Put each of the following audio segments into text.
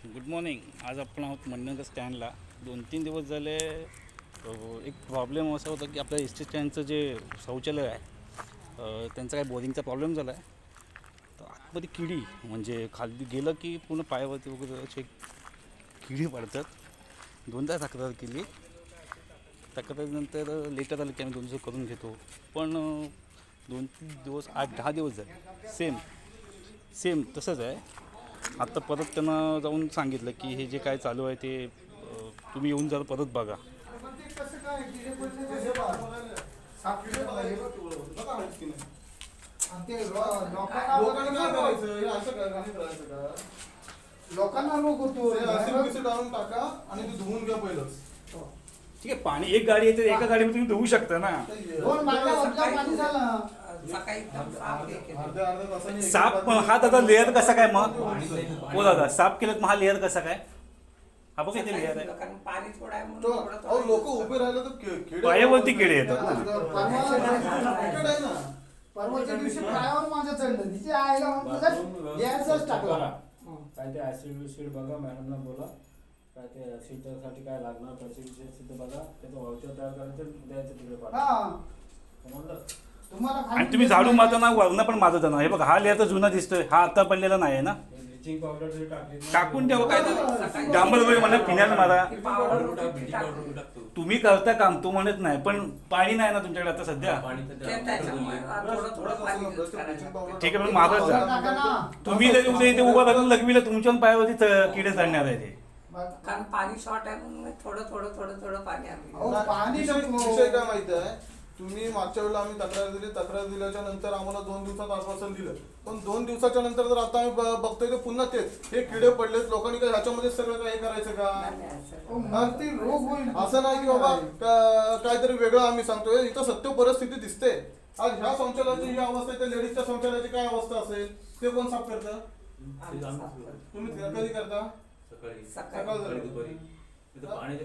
Good morning. आज आपण आहोत मंडणगड स्टँडला. 2-3 दिवस झाले एक प्रॉब्लेम असा होता की आपल्या एस टी स्टँडचं जे शौचालय आहे त्यांचा काय बोरिंगचा प्रॉब्लेम झाला आहे. तर आतमध्ये किडी म्हणजे खाली गेलं की पूर्ण पायावरती वगैरे असे किडी पडतात. दोनदा तक्रार केली. तक्रारीनंतर लेटर आलं की आम्ही 2 दिवस करून घेतो. पण 2-3 दिवस 8-10 दिवस झाले सेम तसंच आहे. आत्ता परत त्यांना जाऊन सांगितलं की हे जे काय चालू आहे ते तुम्ही येऊन जरा परत बघा. लोकांना रोग होतो टाका आणि ते धुवून घ्या पहिलंच. ठीक आहे, पाणी एक गाडी येते, एका गाडीमध्ये तुम्ही धुवू शकता ना. साफ हा दादा लेअर कसा काय मग हो दादा साफ केलं मग हा लेअर कसा काय? हा बघ इथे लेअर आहे. लोक उभे राहिले तर पायावरती किडे येतात ना. परवाच्या दिवशी पायावर माझ्या चढलं तिचे आईला यायचंच टाकला. काय ते ऍसिड बघा, मॅडमला बोला काय ते शीटसाठी काय लागणार पैसे बघा, त्याचं वाउचर तयार करायचं द्यायचं तिकडे म्हणलं. आणि तुम्ही झाडू मारताना वरण पण मारत ना. हे बघा हा लेअर तर जुना दिसतोय, हा आता पडलेला नाही ना. ब्लिचिंग पावडर जरी टाकली टाकून ठेवा काय डांबर वगैरे म्हणा, फिनाईल मारा. तुम्ही करता काम तो म्हणत नाही, पण पाणी नाही ना तुमच्याकडे आता सध्या. ठीक आहे, पण मारत जा. तुम्ही जर उद्या इथे उभा राहून लगविलं तुमच्या पायावरती किडे चढणार आहे ते. कारण पाणी शॉर्ट आहे म्हणून थोडं पाणी पाणी विषय काय माहिती आहे. तुम्ही मागच्या वेळेला आम्ही तक्रार दिल्याच्या नंतर आम्हाला 2 दिवसात आश्वासन दिलं, पण 2 दिवसाच्या नंतर जर आता आम्ही बघतोय ते पुन्हा तेच हे किडे पडलेत. लोकांनी काय ह्याच्यामध्ये सगळं काही करायचं का? ते रोग होईल असं नाही की बाबा काहीतरी वेगळं आम्ही सांगतोय. इथं सत्य परिस्थिती दिसते. आज ह्या शौचालयाची ही अवस्था आहे, त्या लेडीजच्या शौचालयाची काय अवस्था असेल ते कोण साफ करतं? तुम्ही कधी करता?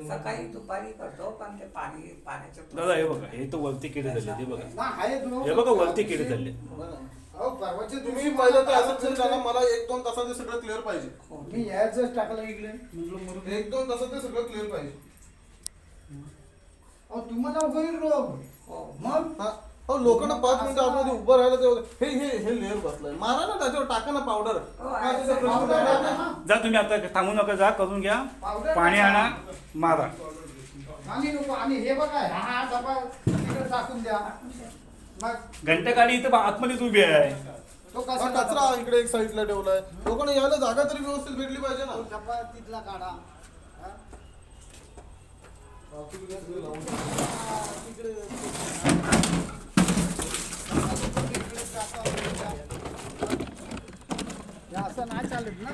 सकाळी दुपारी करतो, पण ते पाण्याचे दादा हे बघा, हे तर वरती किडे झाले. हे बघा, हे बघा वरती किडे झाले. तुम्ही पहिलं तर असं झालं, मला 1-2 तासात ते सगळं क्लिअर पाहिजे. मी यायचं टाकलं इकडे 1-2 तासात ते सगळं क्लिअर पाहिजे. तुम्हाला होईल रोग. मग लोकांना 5 मिनिटं आतमध्ये उभं राहिलं ते हे लेअर बसलाय. मारा ना त्याच्यावर, टाका ना पावडर. जा तुम्ही आता थांबू नका, जा करून घ्या. पाणी आणा, मारा. आणि नको. आणि हे बघा हा डबा तिकडे टाकून द्या. मग घंटा गाडी इथं आतमध्येच उभी आहे. तो कसा कचरा इकडे एक साईडला ठेवलाय. लोकांना यायला जागा तरी व्यवस्थित भेटली पाहिजे ना. डबा तिथला काढा. असं नाही चालत ना.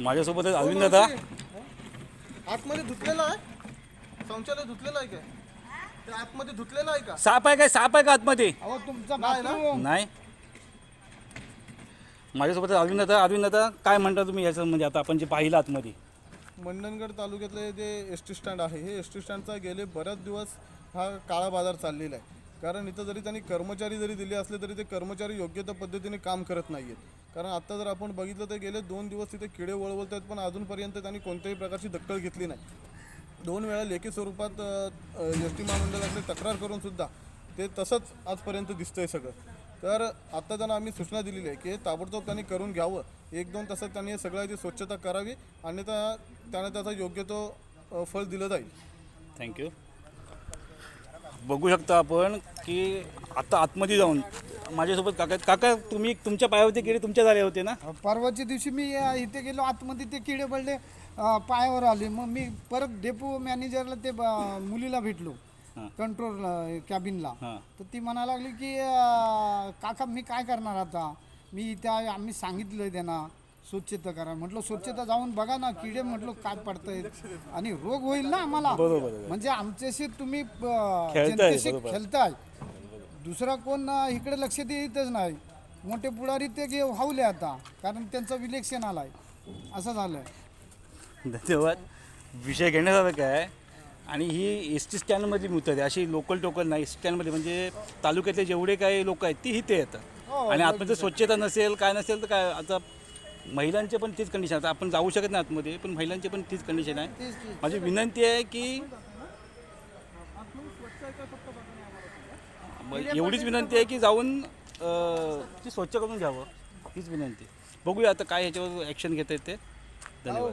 माझ्यासोबत अरविंद दादा. आतमध्ये धुतलेला आहे शौचालय, धुतलेलं आहे काय? ते आतमध्ये धुतलेलं आहे का? साप आहे काय? साप आहे का आतमध्ये? अहो तुमचा नाही ना. बाथरूम. नाही. माझ्यासोबत अरविंद दादा. अरविंद दादा काय म्हणता तुम्ही याचं, म्हणजे आता आपण जे पाहिलं आतमध्ये? मंडणगड तालुक्यातले जे एस टी स्टँड आहे, हे एस टी स्टँडचा गेले बऱ्याच दिवस हा काळा बाजार चाललेला आहे. कारण इथं जरी त्यांनी कर्मचारी जरी दिले असले तरी ते कर्मचारी योग्य त्या पद्धतीने काम करत नाही आहेत. कारण आत्ता जर आपण बघितलं तर गेले 2 दिवस तिथे किडे वळवत आहेत, पण अजूनपर्यंत त्यांनी कोणत्याही प्रकारची दखल घेतली नाही. 2 वेळा लेखी स्वरूपात एस टी महामंडळाकडे तक्रार करूनसुद्धा ते तसंच आजपर्यंत दिसतंय सगळं. तर आत्ता त्यांना आम्ही सूचना दिलेली आहे की ताबडतोब त्यांनी करून घ्यावं. 1-2 तासात त्यांनी सगळ्याची स्वच्छता करावी, अन्यथा त्याने त्याचा योग्य तो फळ दिलं जाईल. थँक्यू. बघू शकता आपण की आता आतमध्ये जाऊन माझ्यासोबत काका तुम्ही तुमच्या पायावरती किडे तुमच्या झाले होते ना. परवाच्या दिवशी मी इथे गेलो, आतमध्ये ते किडे पडले, पायावर आले. मग मी परत डेपो मॅनेजरला ते मुलीला भेटलो, कंट्रोल कॅबिनला. तर ती म्हणा लागली की काका मी काय करणार आता. मी इथे आम्ही सांगितलं त्यांना स्वच्छता करा. म्हटलं स्वच्छता जाऊन बघा ना, किडे म्हटलं काय पडतायत आणि रोग होईल ना आम्हाला. म्हणजे आमच्याशी तुम्ही जनतेशी खेळताय. दुसरा कोण इकडे लक्ष देतच नाही. मोठे पुढारी ते हावले आता, कारण त्यांचं विलेक्शन आलाय. असं झालंय. धन्यवाद. विषय घेण्यासारखा आहे. आणि ही एस टी स्टँडमध्ये मिळतात अशी लोकल टोकल नाही. स्टँडमध्ये म्हणजे तालुक्यातले जेवढे काही लोक आहेत ती इथे येतात. आणि आतमध्ये स्वच्छता नसेल काय नसेल तर काय आता महिलांचे पण तीच कंडिशन. आता आपण जाऊ शकत नाही आतमध्ये, पण महिलांची पण तीच कंडिशन आहे. माझी विनंती आहे की एवढीच विनंती आहे की जाऊन ती स्वच्छ करून घ्यावं, हीच विनंती. बघूया आता काय ह्याच्यावर ॲक्शन घेता येते. धन्यवाद.